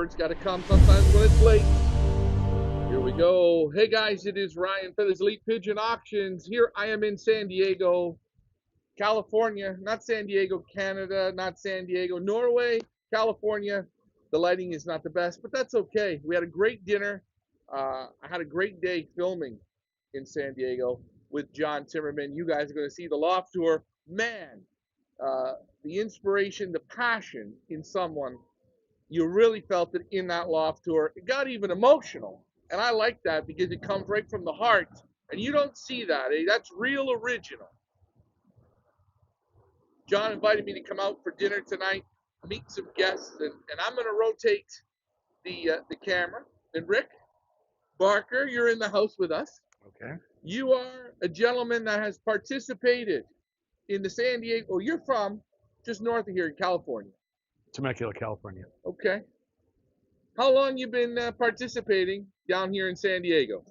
It's got to come sometimes when it's late. Here we go. Hey guys, it is Ryan Feathers Elite Pigeon Auctions. Here I am in San Diego, California. Not San Diego, Canada. Not San Diego, Norway. California. The lighting is not the best, but that's okay. We had a great dinner. I had a great day filming in San Diego with John Timmerman. You guys are going to see the loft tour. Man, uh, the inspiration, the passion in someone, you really felt it in that loft tour. It got even emotional. And I like that because it comes right from the heart. And you don't see that. Eh? That's real original. John invited me to come out for dinner tonight, meet some guests, and I'm going to rotate the camera. And Rick Barker, you're in the house with us. Okay. You are a gentleman that has participated in the San Diego. Oh, you're from just north of here in California. Temecula, California. Okay. How long you been participating down here in San Diego?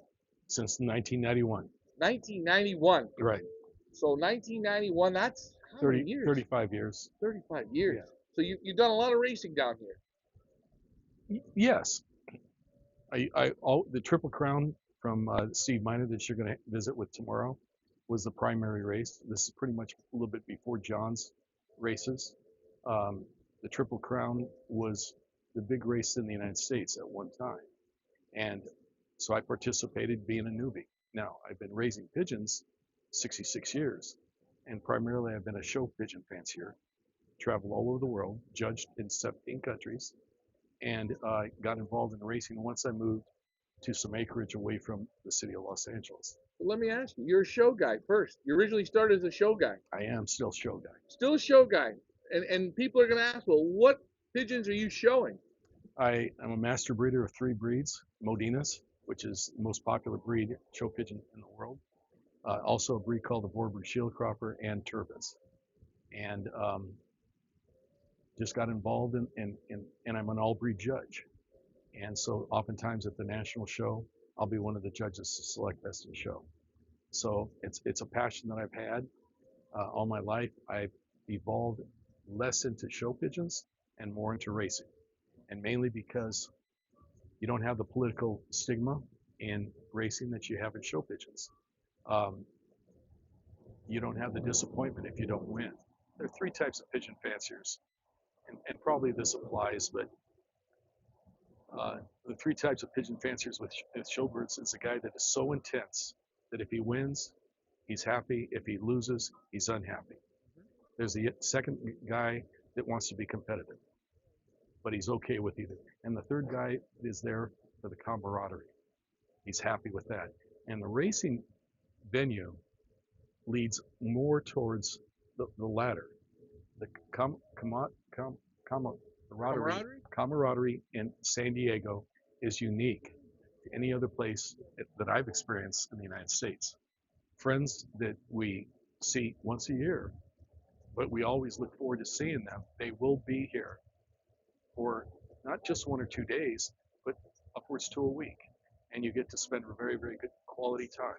Since 1991. 1991. Right. So 1991, that's how 30, many years? 35 years. 35 years. Yeah. So you've done a lot of racing down here. Yes. The Triple Crown from Steve Miner that you're going to visit with tomorrow was the primary race. This is pretty much a little bit before John's races. The Triple Crown was the big race in the United States at one time. And so I participated being a newbie. Now, I've been raising pigeons 66 years, and primarily I've been a show pigeon fancier, traveled all over the world, judged in 17 countries, and got involved in racing once I moved to some acreage away from the city of Los Angeles. But let me ask you, you're a show guy first. You originally started as a show guy. I am still show guy. Still a show guy. And people are going to ask, well, what pigeons are you showing? I am a master breeder of 3 breeds, Modinas, which is the most popular breed show pigeon in the world. Also a breed called the Vorburg Shieldcropper and Turbans. And just got involved and I'm an all breed judge. And so oftentimes at the national show, I'll be one of the judges to select best in show. So it's a passion that I've had all my life. I've evolved less into show pigeons and more into racing. And mainly because you don't have the political stigma in racing that you have in show pigeons. You don't have the disappointment if you don't win. There are 3 types of pigeon fanciers, and probably this applies, but the 3 types of pigeon fanciers with showbirds is a guy that is so intense that if he wins, he's happy. If he loses, he's unhappy. There's the second guy that wants to be competitive, but he's okay with either. And the third guy is there for the camaraderie. He's happy with that. And the racing venue leads more towards the latter. The camaraderie in San Diego is unique to any other place that I've experienced in the United States. Friends that we see once a year, but we always look forward to seeing them. They will be here for not just 1 or 2 days, but upwards to a week. And you get to spend a very, very good quality time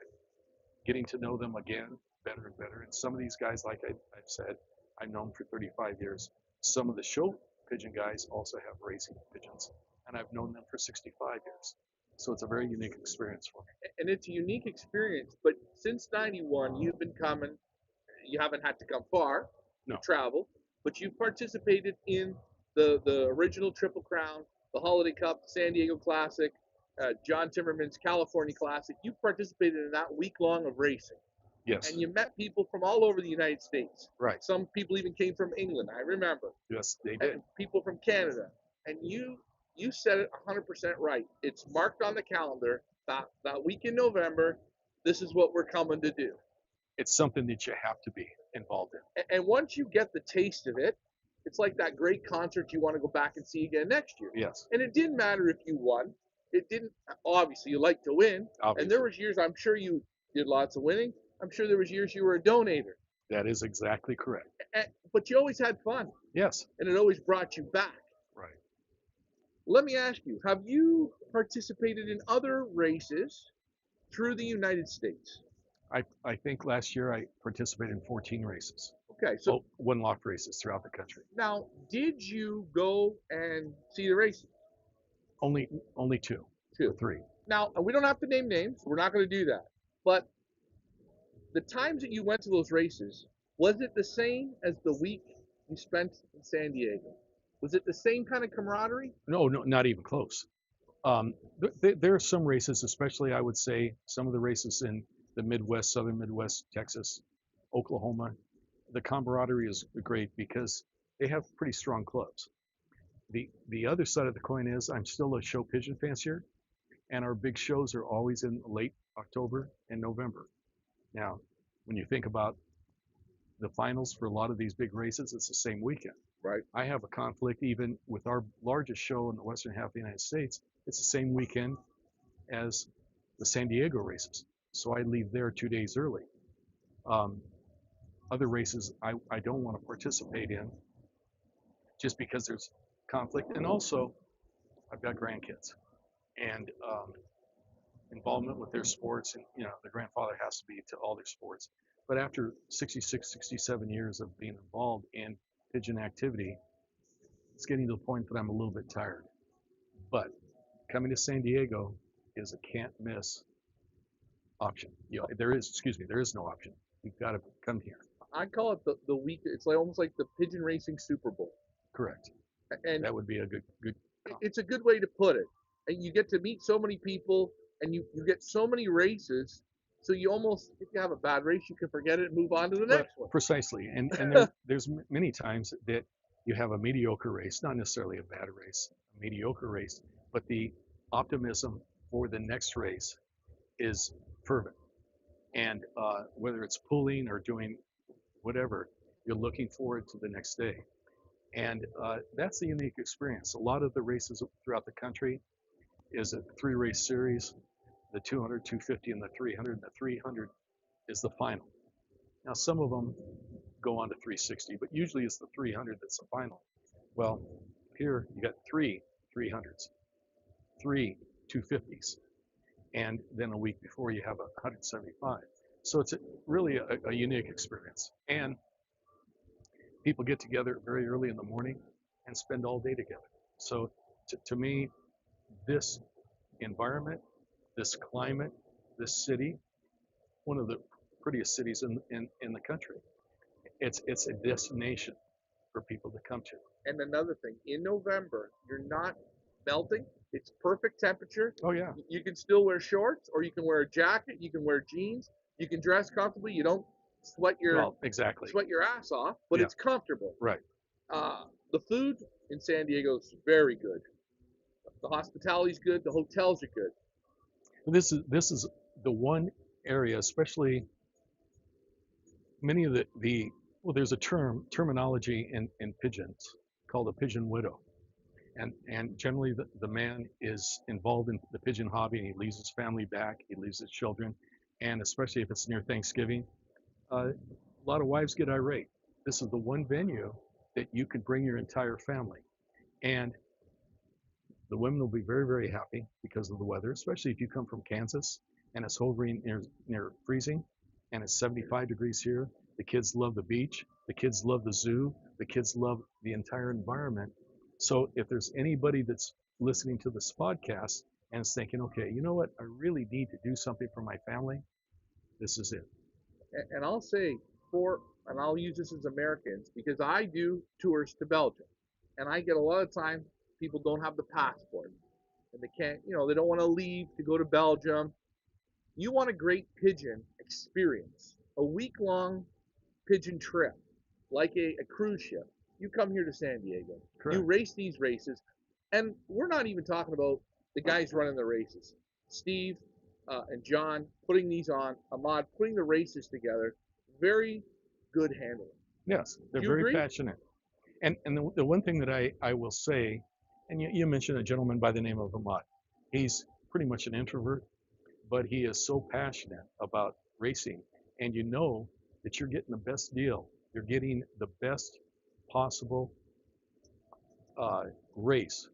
getting to know them again better and better. And some of these guys, like I've said, I've known for 35 years. Some of the show pigeon guys also have racing pigeons, and I've known them for 65 years. So it's a very unique experience for me. And it's a unique experience, but since 91, you've been coming. You haven't had to come far to travel, but you've participated in the original Triple Crown, the Holiday Cup, San Diego Classic, John Timmerman's California Classic. You participated in that week long of racing. Yes. And you met people from all over the United States. Right. Some people even came from England, I remember. Yes, they did. And people from Canada. And you said it 100% right. It's marked on the calendar that week in November. This is what we're coming to do. It's something that you have to be involved in. And once you get the taste of it, it's like that great concert you want to go back and see again next year. Yes. And it didn't matter if you won. It didn't. Obviously, you like to win. Obviously. And there was years I'm sure you did lots of winning. I'm sure there was years you were a donator. That is exactly correct. But you always had fun. Yes. And it always brought you back. Right. Let me ask you, have you participated in other races through the United States? I think last year I participated in 14 races. Okay, so one loft races throughout the country. Now, did you go and see the races? Only two or Two. three. Now, we don't have to name names. We're not going to do that. But the times that you went to those races, was it the same as the week you spent in San Diego? Was it the same kind of camaraderie? No, not even close. There are some races, especially I would say some of the races in the Midwest, Southern Midwest, Texas, Oklahoma. The camaraderie is great because they have pretty strong clubs. The other side of the coin is I'm still a show pigeon fancier, and our big shows are always in late October and November. Now, when you think about the finals for a lot of these big races, it's the same weekend. Right. I have a conflict even with our largest show in the western half of the United States. It's the same weekend as the San Diego races. So I leave there 2 days early. Other races I don't want to participate in just because there's conflict. And also, I've got grandkids and involvement with their sports. And, the grandfather has to be to all their sports. But after 66, 67 years of being involved in pigeon activity, it's getting to the point that I'm a little bit tired. But coming to San Diego is a can't miss option. There is no option. You've got to come here. I call it the week. It's like almost like the pigeon racing Super Bowl. Correct. And that would be a good. It's a good way to put it. And you get to meet so many people, and you get so many races. So you almost, if you have a bad race, you can forget it and move on to the next one. Precisely. And there's many times that you have a mediocre race, not necessarily a bad race, a mediocre race, but the optimism for the next race is fervent. And whether it's pulling or doing whatever, you're looking forward to the next day. And that's a unique experience. A lot of the races throughout the country is a 3-race series, the 200, 250, and the 300. And the 300 is the final. Now, some of them go on to 360, but usually it's the 300 that's the final. Well, here you got 3 300s, 3 250s, and then a week before you have a 175. So it's really a unique experience. And people get together very early in the morning and spend all day together. So to me, this environment, this climate, this city, one of the prettiest cities in the country. It's a destination for people to come to. And another thing, in November, you're not melting. It's perfect temperature. Oh yeah. You can still wear shorts, or you can wear a jacket. You can wear jeans. You can dress comfortably. You don't sweat your ass off, but it's comfortable. Right. The food in San Diego is very good. The hospitality's good. The hotels are good. This is the one area, especially many of there's a terminology in pigeons called a pigeon widow. And generally the man is involved in the pigeon hobby, and he leaves his family back, he leaves his children, and especially if it's near Thanksgiving, a lot of wives get irate. This is the one venue that you could bring your entire family, and the women will be very, very happy because of the weather, especially if you come from Kansas and it's hovering near freezing, and it's 75 degrees here. The kids love the beach, the kids love the zoo, the kids love the entire environment. So if there's anybody that's listening to this podcast and is thinking, okay, you know what, I really need to do something for my family, this is it. And I'll say, and I'll use this as Americans, because I do tours to Belgium, and I get a lot of time people don't have the passport, and they can't, they don't want to leave to go to Belgium. You want a great pigeon experience, a week-long pigeon trip, like a cruise ship. You come here to San Diego. Correct. You race these races, and we're not even talking about the guys running the races. Steve and John putting these on, Ahmad putting the races together, very good handling. Yes, they're very passionate. And the one thing that I will say, and you mentioned a gentleman by the name of Ahmad. He's pretty much an introvert, but he is so passionate about racing, and you know that you're getting the best deal. You're getting the best possible race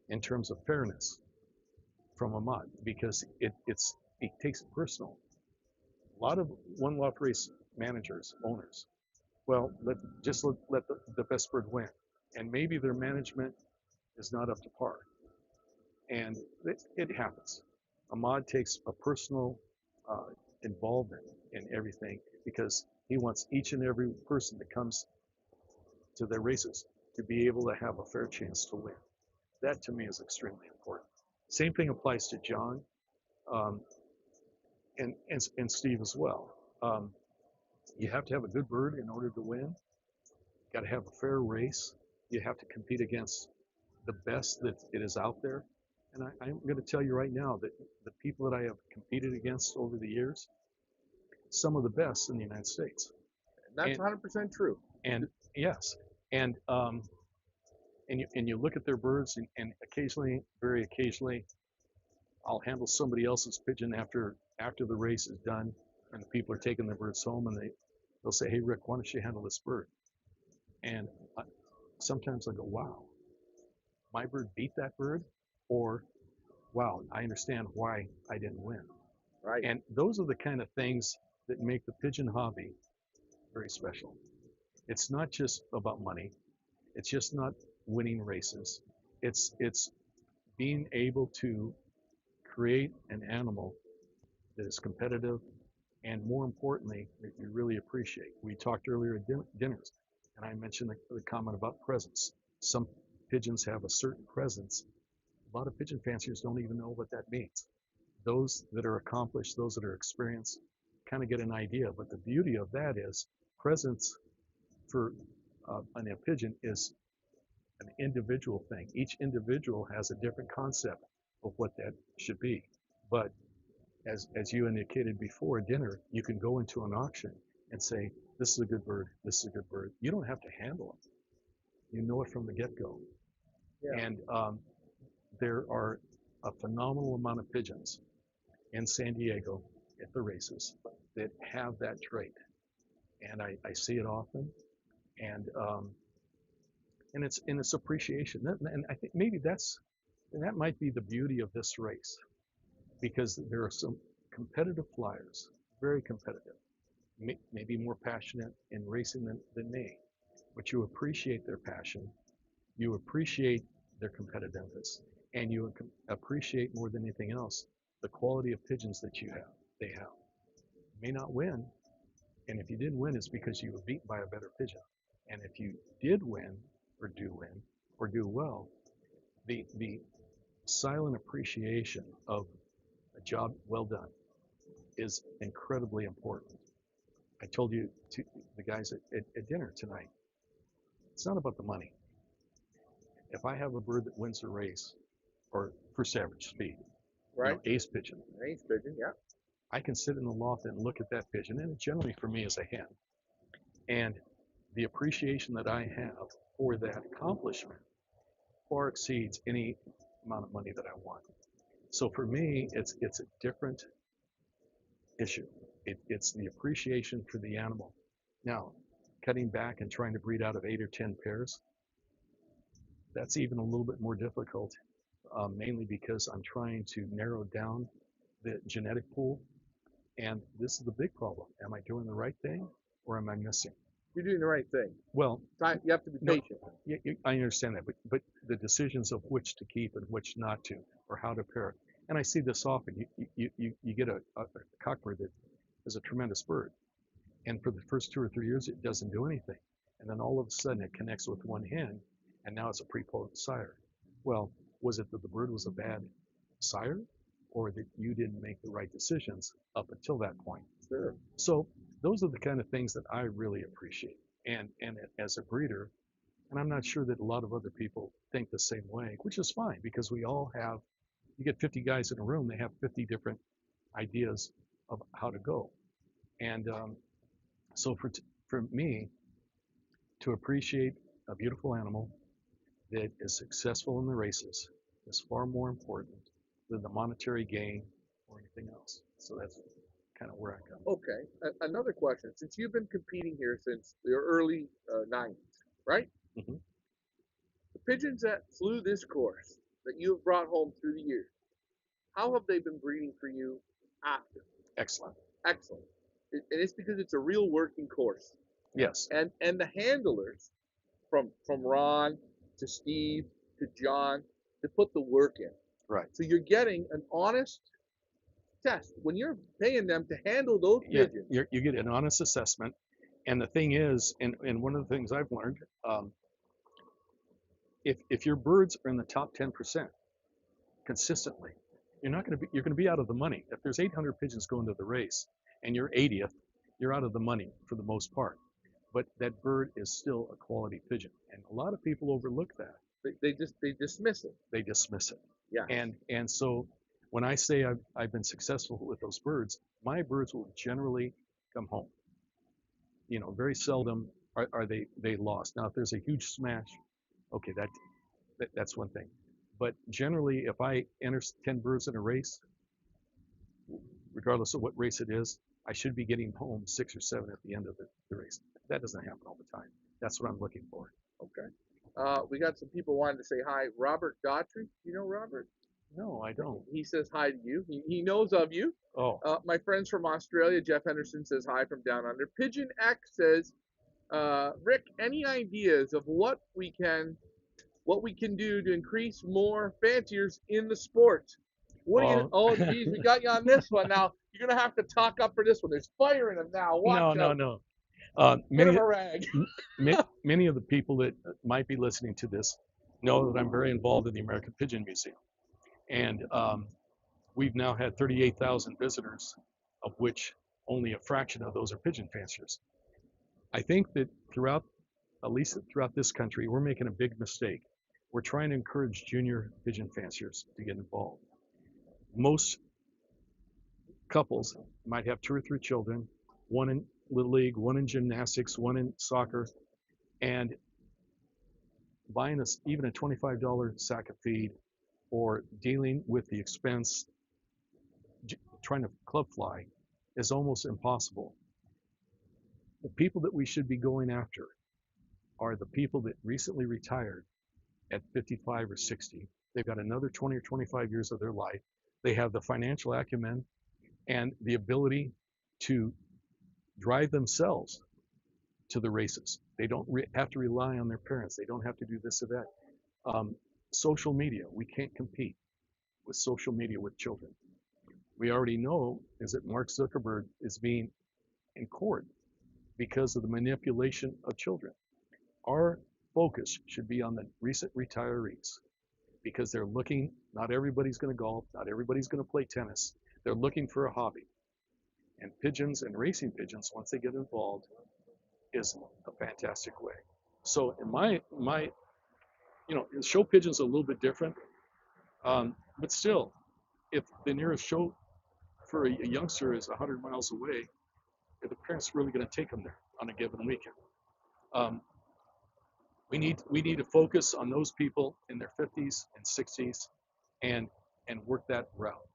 in terms of fairness from Ahmad, because he takes it personal. A lot of one love race managers, owners, well, let the best bird win, and maybe their management is not up to par. and it happens. Ahmad takes a personal uh, involvement in everything because he wants each and every person that comes to their races to be able to have a fair chance to win. That to me is extremely important. Same thing applies to John um, and Steve as well. You have to have a good bird in order to win. You got to have a fair race. You have to compete against the best that it is out there. And I'm going to tell you right now that the people that I have competed against over the years, some of the best in the United States. That's And 100% true. and yes, and you look at their birds, and occasionally, very occasionally, I'll handle somebody else's pigeon after the race is done, and the people are taking their birds home, and they'll say, "Hey Rick, why don't you handle this bird?" And sometimes I go, "Wow, my bird beat that bird," or "Wow, I understand why I didn't win." Right. And those are the kind of things that make the pigeon hobby very special. It's not just about money. It's just not winning races. It's being able to create an animal that is competitive and more importantly that you really appreciate. We talked earlier at dinners, and I mentioned the comment about presence. Some pigeons have a certain presence. A lot of pigeon fanciers don't even know what that means. Those that are accomplished, those that are experienced, kind of get an idea. But the beauty of that is presence for a pigeon is an individual thing. Each individual has a different concept of what that should be. But as you indicated before at dinner, you can go into an auction and say, this is a good bird, this is a good bird. You don't have to handle it. You know it from the get-go. Yeah. And there are a phenomenal amount of pigeons in San Diego at the races that have that trait. And I see it often. And it's appreciation. And I think maybe that might be the beauty of this race, because there are some competitive flyers, very competitive, maybe more passionate in racing than me, but you appreciate their passion, you appreciate their competitiveness, and you appreciate more than anything else the quality of pigeons that they have. You may not win, and if you didn't win, it's because you were beaten by a better pigeon. And if you did win, or do well, the silent appreciation of a job well done is incredibly important. I told you to the guys at dinner tonight, it's not about the money. If I have a bird that wins a race, or first average speed, Right. ace pigeon, Ace pigeon, yeah. I can sit in the loft and look at that pigeon, and generally for me is a hen. And the appreciation that I have for that accomplishment far exceeds any amount of money that I want. So for me, it's a different issue. It's the appreciation for the animal. Now, cutting back and trying to breed out of 8 or 10 pairs, that's even a little bit more difficult, mainly because I'm trying to narrow down the genetic pool. And this is the big problem. Am I doing the right thing, or am I missing? You're doing the right thing. Well, You have to be patient. I understand that, but the decisions of which to keep and which not to, or how to pair it. And I see this often. You get a cockbird that is a tremendous bird, and for the first 2 or 3 years it doesn't do anything, and then all of a sudden it connects with one hen, and now it's a prepotent sire. Well, was it that the bird was a bad sire, or that you didn't make the right decisions up until that point? Sure. So those are the kind of things that I really appreciate. And as a breeder, and I'm not sure that a lot of other people think the same way, which is fine, because we all have, you get 50 guys in a room, they have 50 different ideas of how to go. And so for me, to appreciate a beautiful animal that is successful in the races is far more important than the monetary gain or anything else. So that's kind of where I come. Okay. Another question. Since you've been competing here since the early 90s, right? Mm-hmm. The pigeons that flew this course that you have brought home through the years, how have they been breeding for you after? Excellent. Excellent. And it's because it's a real working course. Yes. And the handlers, from Ron to Steve to John, they put the work in. Right. So you're getting an honest test when you're paying them to handle those Yeah, pigeons. you get an honest assessment. And the thing is, and one of the things I've learned, if your birds are in the top 10% consistently, you're going to be out of the money. If there's 800 pigeons going to the race and you're 80th, you're out of the money for the most part. But that bird is still a quality pigeon, and a lot of people overlook that. They dismiss it. They dismiss it. Yeah. And so when I say I've been successful with those birds, my birds will generally come home. Very seldom are they lost. Now, if there's a huge smash, okay, that's one thing. But generally, if I enter 10 birds in a race, regardless of what race it is, I should be getting home 6 or 7 at the end of the race. That doesn't happen all the time. That's what I'm looking for. Okay. We got some people wanting to say hi. Robert Daughtry. You know Robert? No, I don't. He says hi to you. He knows of you. Oh. My friends from Australia, Jeff Henderson says hi from down under. Pigeon X says, Rick, any ideas of what we can do to increase more fanciers in the sport? What do you? Oh, geez, we got you on this one. Now you're gonna have to talk up for this one. There's fire in him now. Watch out. No. Many of the people that might be listening to this know that I'm very involved in the American Pigeon Museum, and we've now had 38,000 visitors, of which only a fraction of those are pigeon fanciers. I think that at least throughout this country, we're making a big mistake. We're trying to encourage junior pigeon fanciers to get involved. Most couples might have 2 or 3 children, one in Little League, one in gymnastics, one in soccer, and buying even a $25 sack of feed or dealing with the expense, trying to club fly, is almost impossible. The people that we should be going after are the people that recently retired at 55 or 60. They've got another 20 or 25 years of their life. They have the financial acumen and the ability to drive themselves to the races. They don't have to rely on their parents. They don't have to do this or that. Social media, we can't compete with social media with children. We already know is that Mark Zuckerberg is being in court because of the manipulation of children. Our focus should be on the recent retirees because they're looking, not everybody's going to golf, not everybody's going to play tennis. They're looking for a hobby. And pigeons and racing pigeons, once they get involved, is a fantastic way. So in my show pigeon's a little bit different, but still, if the nearest show for a youngster is 100 miles away, the parents really going to take them there on a given weekend. We need to focus on those people in their 50s and 60s, and work that route.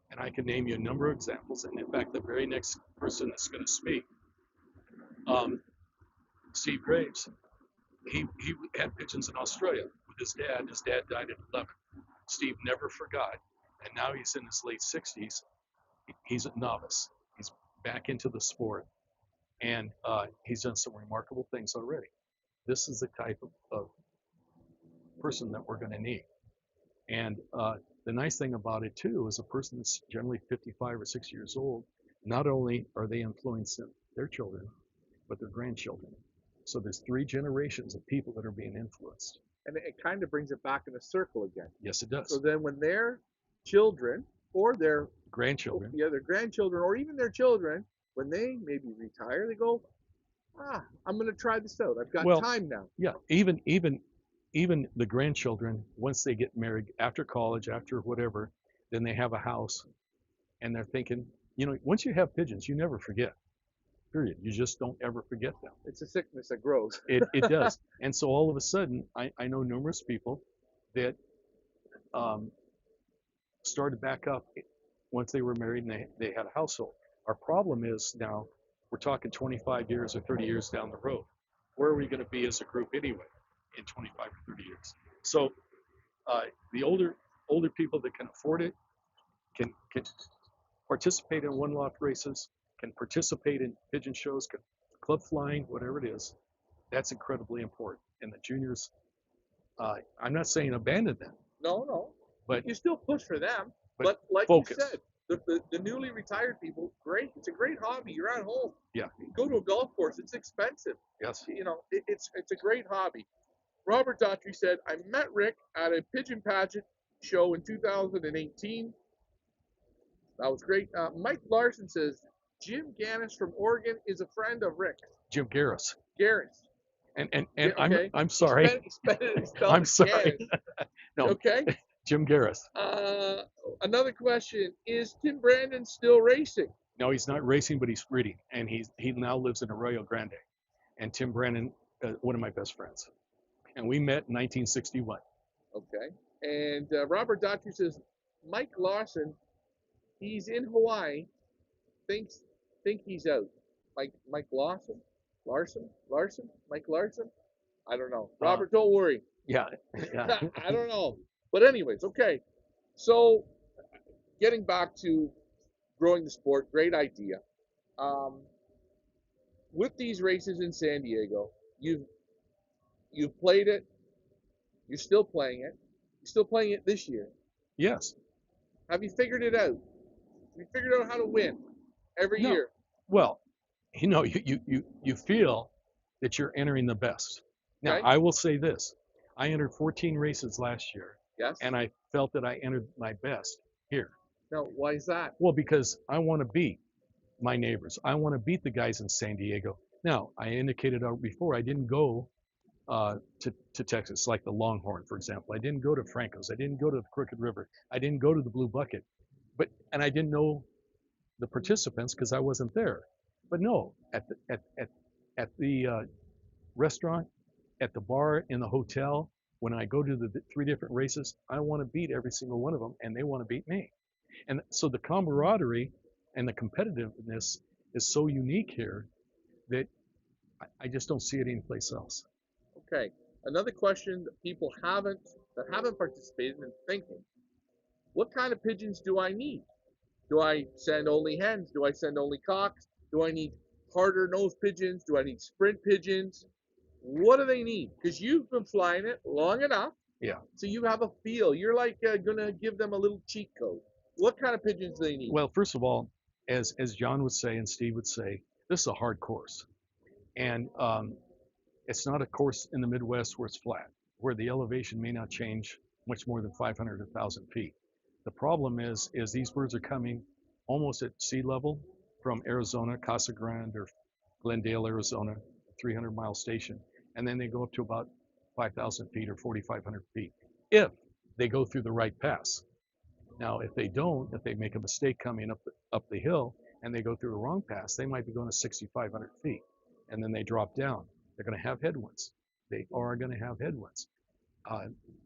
And I can name you a number of examples. And in fact, the very next person that's going to speak, Steve Graves, he had pigeons in Australia with his dad. His dad died at 11. Steve never forgot, and now he's in his late 60s. He's a novice. He's back into the sport, and he's done some remarkable things already. This is the type of person that we're going to need. And the nice thing about it too is a person that's generally 55 or 60 years old, not only are they influencing their children, but their grandchildren. So there's 3 generations of people that are being influenced. And it kind of brings it back in a circle again. Yes, it does. So then when their children or their grandchildren, their grandchildren or even their children, when they maybe retire, they go, I'm going to try this out. I've got time now. Yeah, even the grandchildren, once they get married, after college, after whatever, then they have a house, and they're thinking, once you have pigeons, you never forget. Period. You just don't ever forget them. It's a sickness that grows. It does. And so all of a sudden, I know numerous people that started back up once they were married and they had a household. Our problem is now we're talking 25 years or 30 years down the road. Where are we going to be as a group anyway in 25 or 30 years? So the older people that can afford it can participate in one-lot races, can participate in pigeon shows, can club flying, whatever it is. That's incredibly important. And the juniors, I'm not saying abandon them. No. but you still push for them. but But like you focus. said, the newly retired people, great. It's a great hobby. You're at home. Yeah. Go to a golf course. It's expensive. Yes. It's a great hobby. Robert Daughtry said, I met Rick at a pigeon pageant show in 2018. That was great. Mike Larson says, Jim Gannis from Oregon is a friend of Rick. Jim Garris. Garris. And Yeah, okay. I'm sorry. He spelled I'm sorry. Gannis. No, Okay. Jim Garris. Another question: is Tim Brandon still racing? No, he's not racing, but he's breeding, and he now lives in Arroyo Grande. And Tim Brandon, one of my best friends, and we met in 1961. Okay. And Robert Daughtry says Mike Larson, he's in Hawaii, think he's out. Mike Larson, Mike Larson. I don't know. Robert, don't worry. Yeah. Yeah. I don't know. But anyways, okay. So getting back to growing the sport, great idea. Um, with these races in San Diego, you've played it. You're still playing it. You're still playing it this year. Yes. Have you figured it out? Have you figured out how to win every No. year? Well, you feel that you're entering the best. Now, Okay. I will say this. I entered 14 races last year, Yes. and I felt that I entered my best here. No, why is that? Well, because I want to beat my neighbors. I want to beat the guys in San Diego. Now, I indicated before I didn't go to Texas, like the Longhorn, for example. I didn't go to Franco's. I didn't go to the Crooked River. I didn't go to the Blue Bucket. And I didn't know the participants because I wasn't there. But no, at the restaurant, at the bar, in the hotel, when I go to the three different races, I want to beat every single one of them, and they want to beat me. And so the camaraderie and the competitiveness is so unique here that I just don't see it anyplace else. Okay. Another question that people haven't participated in thinking: what kind of pigeons do I need? Do I send only hens? Do I send only cocks? Do I need harder nosed pigeons? Do I need sprint pigeons? What do they need? Because you've been flying it long enough. Yeah. So you have a feel. You're like gonna give them a little cheat code. What kind of pigeons do they need? Well, first of all, as John would say and Steve would say, this is a hard course, and it's not a course in the Midwest where it's flat, where the elevation may not change much more than 500 to 1,000 feet. The problem is these birds are coming almost at sea level from Arizona, Casa Grande or Glendale, Arizona, 300-mile station, and then they go up to about 5,000 feet or 4,500 feet if they go through the right pass. Now, if they don't, if they make a mistake coming up the hill and they go through the wrong pass, they might be going to 6,500 feet, and then they drop down. They're going to have headwinds. They are going to have headwinds.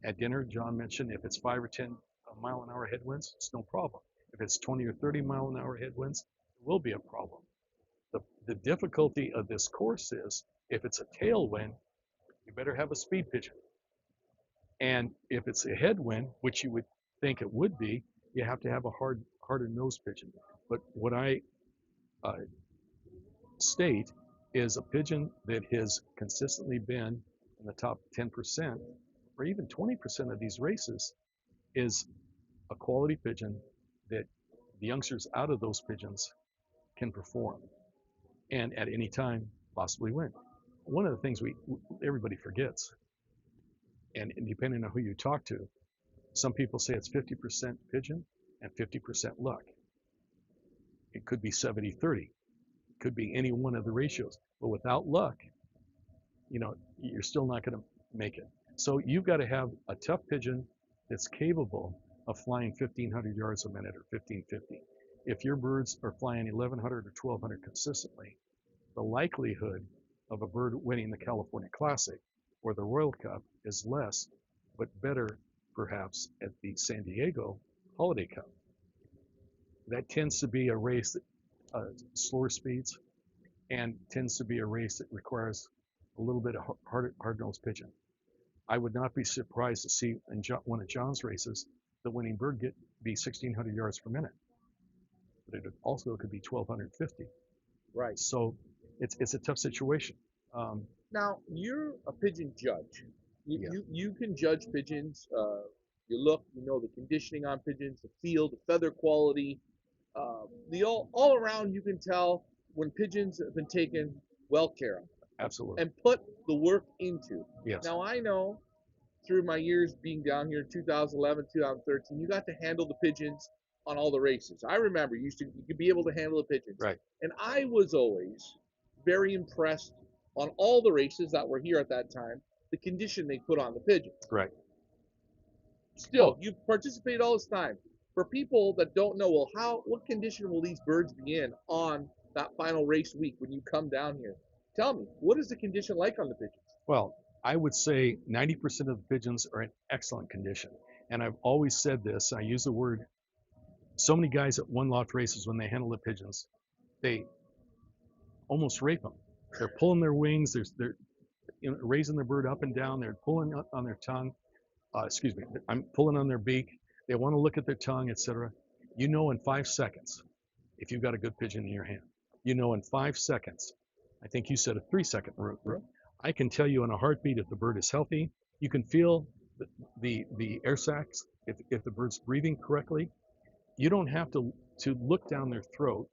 At dinner, John mentioned if it's 5 or 10 mile an hour headwinds, it's no problem. If it's 20 or 30 mile an hour headwinds, it will be a problem. The difficulty of this course is if it's a tailwind, you better have a speed pigeon. And if it's a headwind, which you would think it would be, you have to have a harder nose pigeon. But what I state is a pigeon that has consistently been in the top 10% or even 20% of these races is a quality pigeon that the youngsters out of those pigeons can perform and at any time possibly win. One of the things everybody forgets, and depending on who you talk to, some people say it's 50% pigeon and 50% luck. It could be 70-30. It could be any one of the ratios. But without luck, you're still not going to make it. So you've got to have a tough pigeon that's capable of flying 1,500 yards a minute or 1,550. If your birds are flying 1,100 or 1,200 consistently, the likelihood of a bird winning the California Classic or the Royal Cup is less, but better perhaps at the San Diego Holiday Cup. That tends to be a race that slower speeds and tends to be a race that requires a little bit of hard-nosed pigeon. I would not be surprised to see in one of John's races the winning bird be 1,600 yards per minute, but it also could be 1,250. Right. So it's a tough situation. Now you're a pigeon judge. You can judge pigeons You look, you know the conditioning on pigeons, the feel, the feather quality, the all around. You can tell when pigeons have been taken well care of Absolutely. and put the work into. Yes. Now I know through my years being down here in 2011, 2013, you got to handle the pigeons on all the races. I remember you could be able to handle the pigeons, Right. and I was always very impressed on all the races that were here at that time. The condition they put on the pigeons. Right. Still, you've participated all this time. For people that don't know, well, what condition will these birds be in on that final race week when you come down here? Tell me, what is the condition like on the pigeons? Well, I would say 90% of the pigeons are in excellent condition. And I've always said this, I use the word, so many guys at one loft races, when they handle the pigeons, they almost rape them. They're pulling their wings, they're raising their bird up and down, they're pulling on their tongue, excuse me, I'm pulling on their beak, they want to look at their tongue, etc. You know in 5 seconds if you've got a good pigeon in your hand. You know in 5 seconds. I think you said a 3-second route. I can tell you in a heartbeat if the bird is healthy. You can feel the air sacs if the bird's breathing correctly. You don't have to look down their throat.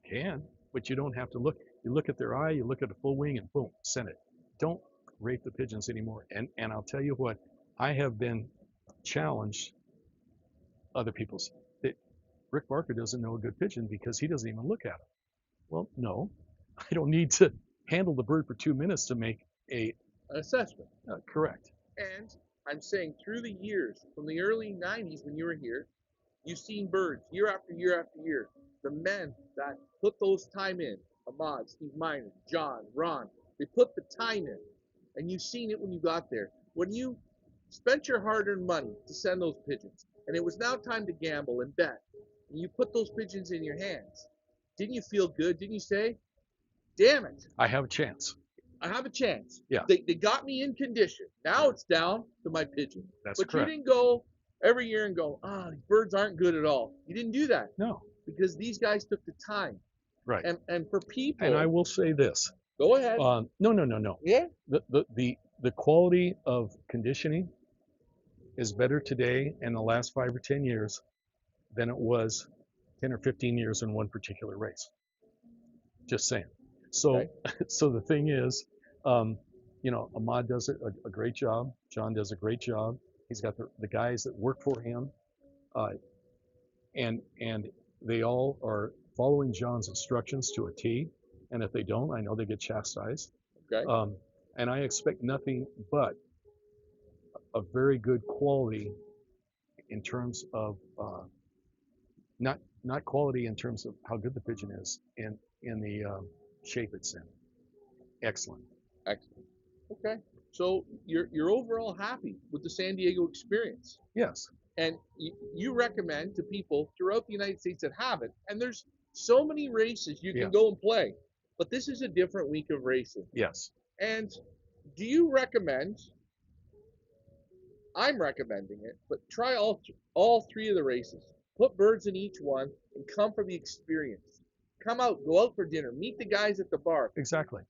You can, but you don't have to look. You look at their eye, you look at a full wing, and boom, send it. Don't rape the pigeons anymore. And I'll tell you what, I have been challenged. Other people's that Rick Barker doesn't know a good pigeon because he doesn't even look at it. Well, no, I don't need to handle the bird for 2 minutes to make an assessment. Correct. And I'm saying through the years, from the early 90s when you were here, you've seen birds year after year after year. The men that put those time in, Ahmad, Steve Miner, John, Ron, they put the time in. And you've seen it when you got there. When you spent your hard-earned money to send those pigeons, and it was now time to gamble and bet, and you put those pigeons in your hands, didn't you feel good? Didn't you say, damn it, I have a chance. I have a chance. Yeah. They got me in condition. Now it's down to my pigeon. That's but correct. You didn't go every year and go, these birds aren't good at all. You didn't do that. No. Because these guys took the time. Right. And for people. And I will say this. Go ahead. No. Yeah. The quality of conditioning is better today in the last 5 or 10 years than it was 10 or 15 years in one particular race. Just saying. So, okay. So the thing is, Ahmad does a great job. John does a great job. He's got the guys that work for him, and they all are following John's instructions to a T. And if they don't, I know they get chastised. Okay. And I expect nothing but a very good quality in terms of not quality in terms of how good the pigeon is in the shape it's in. Excellent. Okay. So you're overall happy with the San Diego experience? Yes. And you recommend to people throughout the United States that haven't, and there's so many races you can go and play, but this is a different week of racing. Yes. And do you recommend? I'm recommending it, but try all 3 of the races. Put birds in each one and come for the experience. Come out, go out for dinner, meet the guys at the bar. Exactly.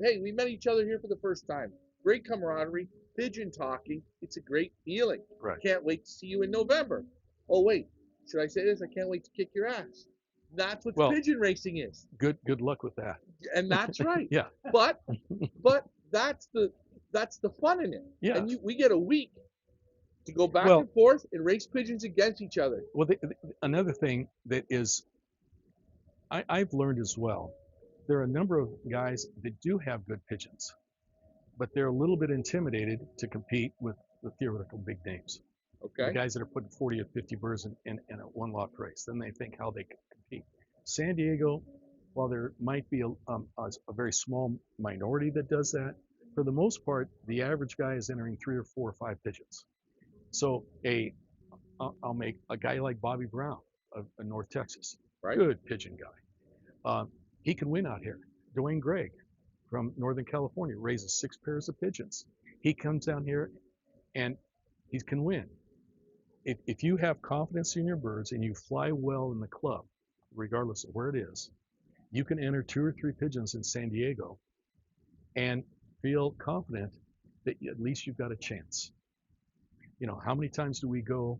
Hey, we met each other here for the first time. Great camaraderie, pigeon talking. It's a great feeling. Right. Can't wait to see you in November. Oh wait, should I say this? I can't wait to kick your ass. That's what pigeon racing is. Good luck with that. And that's right. Yeah. But that's the fun in it. Yeah. And we get a week to go back and forth and race pigeons against each other. Well, another thing that is, I've learned as well, there are a number of guys that do have good pigeons, but they're a little bit intimidated to compete with the theoretical big names. Okay. The guys that are putting 40 or 50 birds in a one loft race, then they think how they can compete. San Diego, while there might be a very small minority that does that, for the most part, the average guy is entering 3 or 4 or 5 pigeons. So I'll make a guy like Bobby Brown of North Texas, right. Good pigeon guy. He can win out here. Dwayne Gregg from Northern California raises 6 pairs of pigeons. He comes down here and he can win. If you have confidence in your birds and you fly well in the club, regardless of where it is, you can enter 2 or 3 pigeons in San Diego and feel confident that at least you've got a chance. You know, how many times do we go?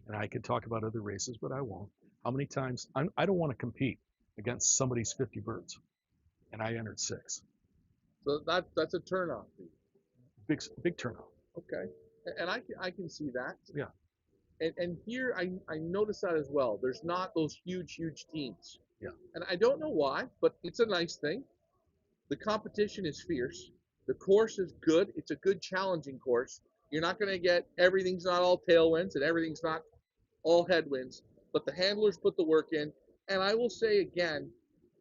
And I could talk about other races, but I won't. How many times? I don't want to compete against somebody's 50 birds, and I entered 6. So that's a turnoff for you. Big turnout. Okay. And I can see that. Yeah. And here I notice that as well. There's not those huge teams. Yeah. And I don't know why, but it's a nice thing. The competition is fierce. The course is good. It's a good challenging course. You're not going to get everything's not all tailwinds and everything's not all headwinds, but the handlers put the work in. And I will say again,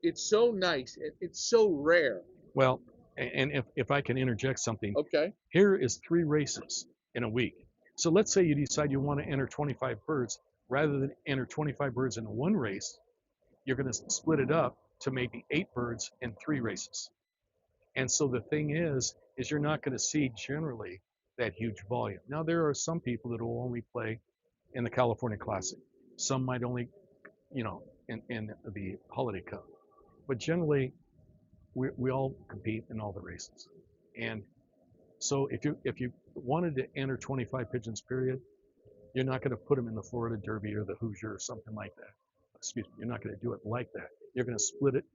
it's so nice. It's so rare. Well, and if I can interject something, Okay. here is 3 races in a week. So let's say you decide you want to enter 25 birds. Rather than enter 25 birds in one race, you're going to split it up to maybe 8 birds in 3 races. And so the thing is you're not going to see generally that huge volume. Now, there are some people that will only play in the California Classic. Some might only, you know, in the Holiday Cup. But generally, we all compete in all the races. And so if you wanted to enter 25 pigeons, period, you're not going to put them in the Florida Derby or the Hoosier or something like that. Excuse me, you're not going to do it like that. You're going to split it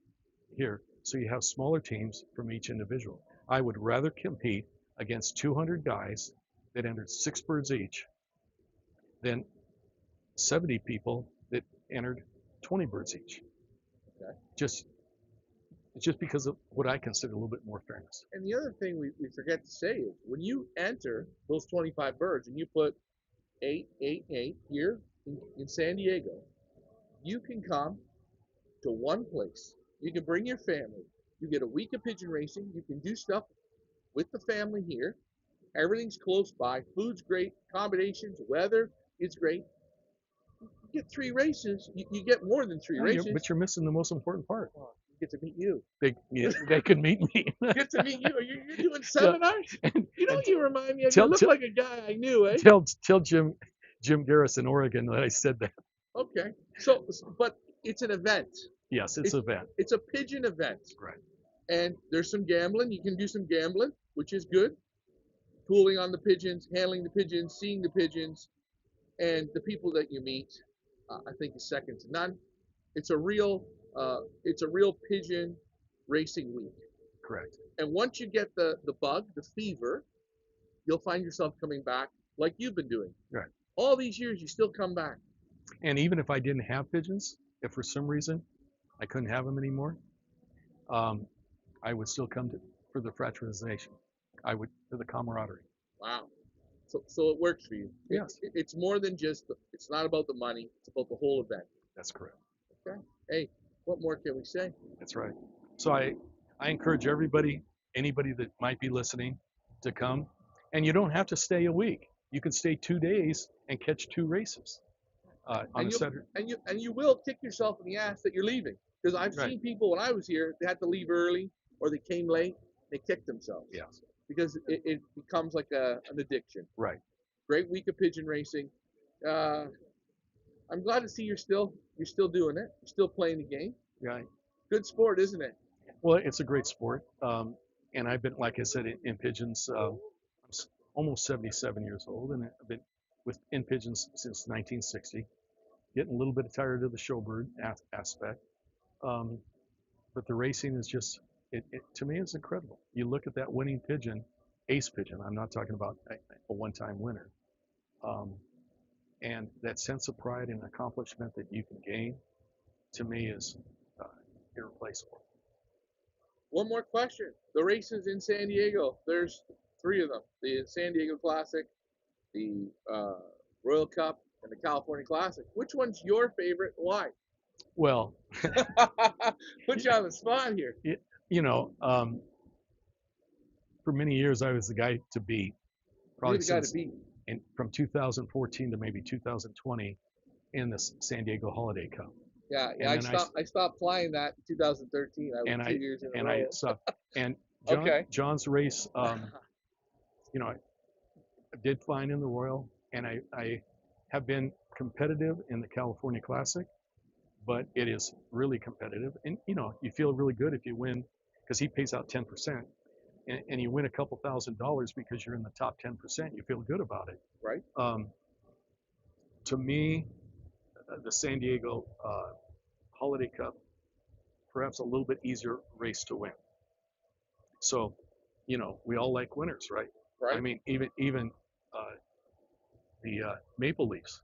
here, so you have smaller teams from each individual. I would rather compete against 200 guys that entered 6 birds each than 70 people that entered 20 birds each. Okay. Just because of what I consider a little bit more fairness. And the other thing we forget to say is when you enter those 25 birds and you put 8, 8, 8 here in San Diego, you can come to one place. You can bring your family. You get a week of pigeon racing. You can do stuff with the family here. Everything's close by. Food's great. Accommodations, weather is great. You get 3 races. You get more than 3 races. But you're missing the most important part. Oh, you get to meet you. They could meet me. Get to meet you. You're doing seminars. You know, you remind me of. Tell- You look tell- like a guy I knew, eh? Tell Jim Garris in Oregon that I said that. Okay. So, but it's an event. Yes, it's an event. It's a pigeon event. Right. And there's some gambling. You can do some gambling, which is good. Pooling on the pigeons, handling the pigeons, seeing the pigeons, and the people that you meet, I think is second to none. It's a real pigeon racing week. Correct. And once you get the bug, the fever, you'll find yourself coming back like you've been doing. Right. All these years, you still come back. And even if I didn't have pigeons, if for some reason I couldn't have them anymore, I would still come for the fraternization. I would for the camaraderie. Wow. So it works for you. Yes. It's more than just. It's not about the money. It's about the whole event. That's correct. Okay. Hey, what more can we say? That's right. So I encourage anybody that might be listening, to come. And you don't have to stay a week. You can stay 2 days and catch 2 races on a Saturday. And you will kick yourself in the ass that you're leaving, because I've seen people when I was here, they had to leave early or they came late. They kicked themselves. Yes. Because it becomes like an addiction. Right. Great week of pigeon racing. I'm glad to see you're still doing it. You're still playing the game. Right. Good sport, isn't it? Well, it's a great sport. And I've been, like I said, in pigeons. I'm almost 77 years old, and I've been in pigeons since 1960. Getting a little bit tired of the showbird aspect. But the racing is just, it to me, it's incredible. You look at that winning pigeon, ace pigeon. I'm not talking about a one-time winner. And that sense of pride and accomplishment that you can gain, to me, is irreplaceable. One more question. The races in San Diego, there's 3 of them. The San Diego Classic, the Royal Cup, and the California Classic. Which one's your favorite? Why? Well, put you on the spot here. You know, for many years I was the guy to beat. Probably the guy to beat. From 2014 to maybe 2020 in the San Diego Holiday Cup. Yeah, I stopped flying that in 2013. I was 2 years in a row. I stopped. And John's race, you know, I did fine in the Royal, and I have been competitive in the California Classic, but it is really competitive. And, you know, you feel really good if you win, because he pays out 10%. and you win a couple $1,000s because you're in the top 10%, you feel good about it. Right. To me, the San Diego Holiday Cup, perhaps a little bit easier race to win. So, we all like winners, right? Right. I mean, even the Maple Leafs.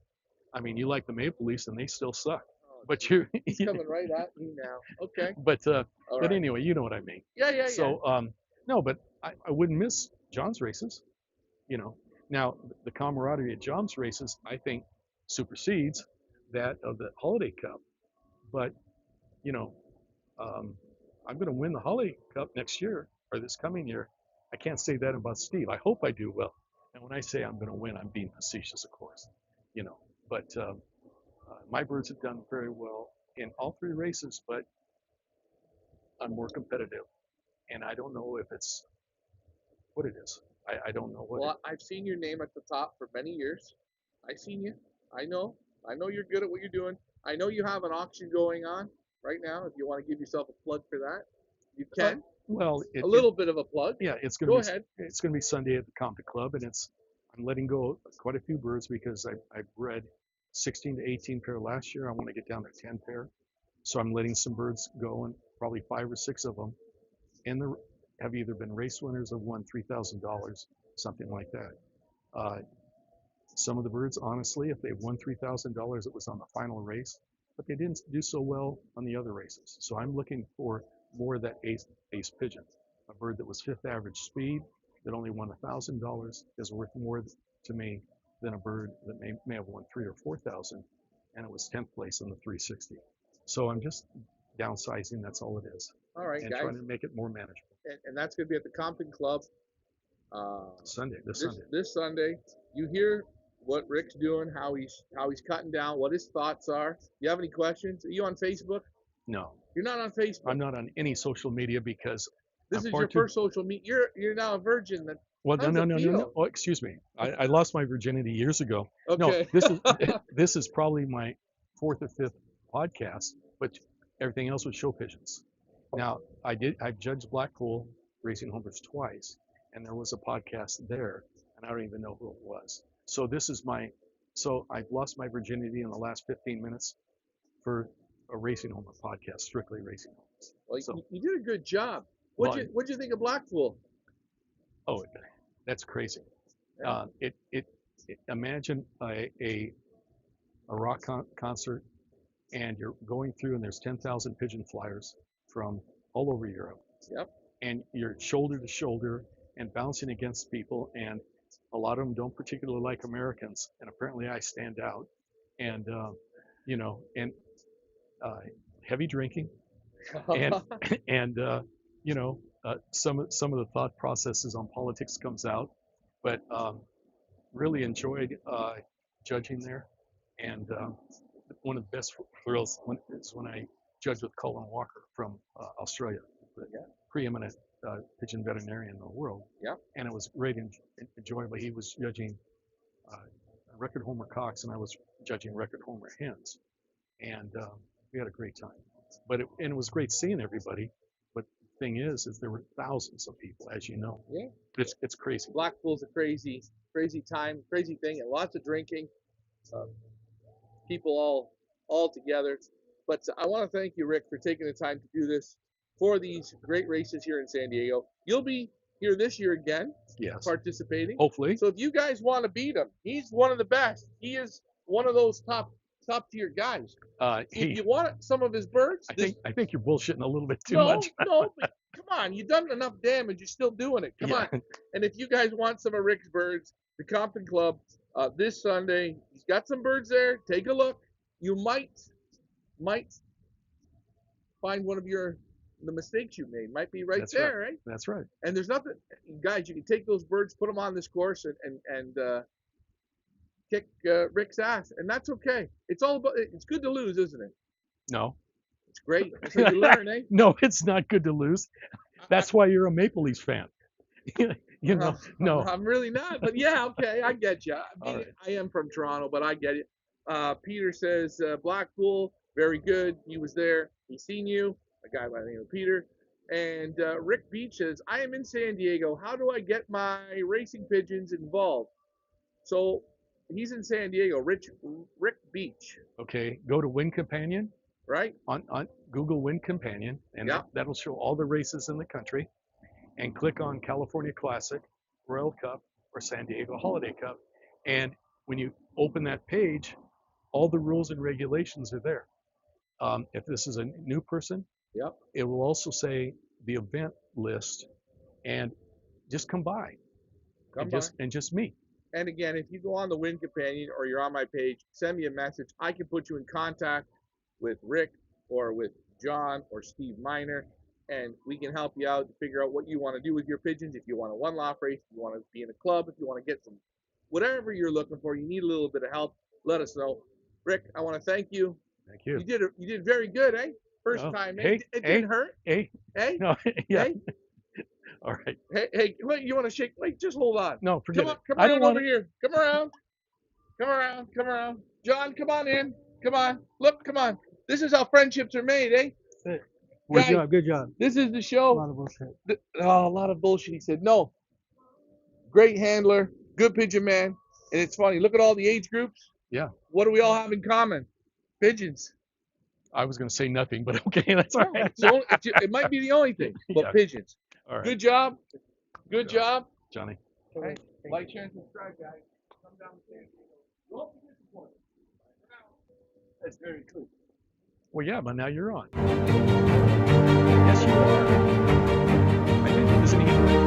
I mean, you like the Maple Leafs and they still suck. But he's coming right at me now. Okay. But right. Anyway, you know what I mean. Yeah. So no, but I wouldn't miss John's races. Now the camaraderie at John's races, I think, supersedes that of the Holiday Cup. But I'm going to win the Holiday Cup next year or this coming year. I can't say that about Steve. I hope I do well. And when I say I'm going to win, I'm being facetious, of course. But my birds have done very well in all three races, but I'm more competitive. And I don't know if it's what it is. I don't know what. Well, I've seen your name at the top for many years. I've seen you. I know you're good at what you're doing. I know you have an auction going on right now. If you want to give yourself a plug for that, you can. Well, a little bit of a plug. Yeah, it's going to be. It's going to be Sunday at the Compton Club, and I'm letting go quite a few birds because I've bred 16 to 18 pair last year. I want to get down to 10 pair, so I'm letting some birds go, and probably 5 or 6 of them, and have either been race winners or won $3,000, something like that. Some of the birds, honestly, if they won $3,000, it was on the final race, but they didn't do so well on the other races. So I'm looking for more of that ace pigeon, a bird that was 5th average speed that only won $1,000 is worth more to me than a bird that may have won 3,000 or 4,000, and it was 10th place in the 360. So I'm just downsizing. That's all it is. All right, and guys. Trying to make it more manageable. And that's going to be at the Compton Club. Sunday. This Sunday. You hear what Rick's doing, how he's cutting down, what his thoughts are. You have any questions? Are you on Facebook? No. You're not on Facebook. I'm not on any social media because this is your first social media. You're now a virgin. That well, no. Oh, excuse me. I lost my virginity years ago. Okay. No, this is probably my 4th or 5th podcast, but everything else was show pigeons. Now I judged Blackpool Racing Homers twice, and there was a podcast there, and I don't even know who it was. So I've lost my virginity in the last 15 minutes for a Racing Homer podcast, strictly Racing Homers. Well, so, you did a good job. What'd you think of Blackpool? Oh, that's crazy. Yeah. Imagine a rock concert, and you're going through, and there's 10,000 pigeon flyers from all over Europe. Yep. And you're shoulder to shoulder and bouncing against people, and a lot of them don't particularly like Americans, and apparently I stand out. And heavy drinking, and some of the thought processes on politics comes out, but really enjoyed judging there. And one of the best thrills is when I judged with Colin Walker from Australia, the preeminent pigeon veterinarian in the world. Yeah. And it was great and enjoyable. He was judging record homer cocks, and I was judging record homer hens, and we had a great time. But it was great seeing everybody. But the thing is there were thousands of people, as you know. Yeah. It's crazy. Blackpool's a crazy time, crazy thing, and lots of drinking. People all together. But I want to thank you, Rick, for taking the time to do this for these great races here in San Diego. You'll be here this year again, participating. Hopefully. So if you guys want to beat him, he's one of the best. He is one of those top tier guys. If you want some of his birds, I think you're bullshitting a little bit too much. No, but come on, you've done enough damage. You're still doing it. Come on. And if you guys want some of Rick's birds, the Compton Club this Sunday, he's got some birds there. Take a look. You might find one of the mistakes you made. Might be That's there, right? right? That's right. And there's nothing, guys. You can take those birds, put them on this course, and kick Rick's ass, and that's okay. It's good to lose, isn't it? No. It's great. That's how you learn, eh? No, it's not good to lose. That's why you're a Maple Leafs fan. No. I'm really not, but yeah, okay, I get you. Right. I am from Toronto, but I get it. Peter says Blackpool, very good. He was there. He's seen you. A guy by the name of Peter. And Rick Beach says, I am in San Diego. How do I get my racing pigeons involved? So he's in San Diego, Rick Beach, Okay, go to Win Companion right? on Google Win Companion, and Yeah. that'll show all the races in the country. And click on California Classic, Royal Cup, or San Diego Holiday Cup. And when you open that page, all the rules and regulations are there. If this is a new person, Yep. it will also say the event list, and just come by Come by. and just meet. And again, if you go on the Win Companion or you're on my page, send me a message. I can put you in contact with Rick or with John or Steve Miner, and we can help you out to figure out what you want to do with your pigeons. If you want a one-off race, if you want to be in a club, if you want to get some, whatever you're looking for, you need a little bit of help, let us know. Rick, I want to thank you. Thank you. You did very good, eh? First time, eh? It didn't hurt. Hey. Hey? No, yeah. Hey? All right. Hey, wait, you want to shake? Wait, just hold on. No, forget Come on, it. come I don't around want over here. Come around. Come around, come around. John, come on in. Come on. Look, come on. This is how friendships are made, eh? Good Guys, job, good job. this is the A show. lot of bullshit. Oh, a lot of bullshit. He said, no. Great handler, good pigeon man. And it's funny. Look at all the age groups. Yeah. What do we all have in common? Pigeons. I was going to say nothing, but okay, that's all right. It might be the only thing, but Yeah. pigeons. All right. Good job. Good job. Johnny. Hey, like, share, and subscribe, guys. Come down and say don't be disappointed. That's very true. Well, yeah, but now you're on. Yes, you are. I think, isn't he?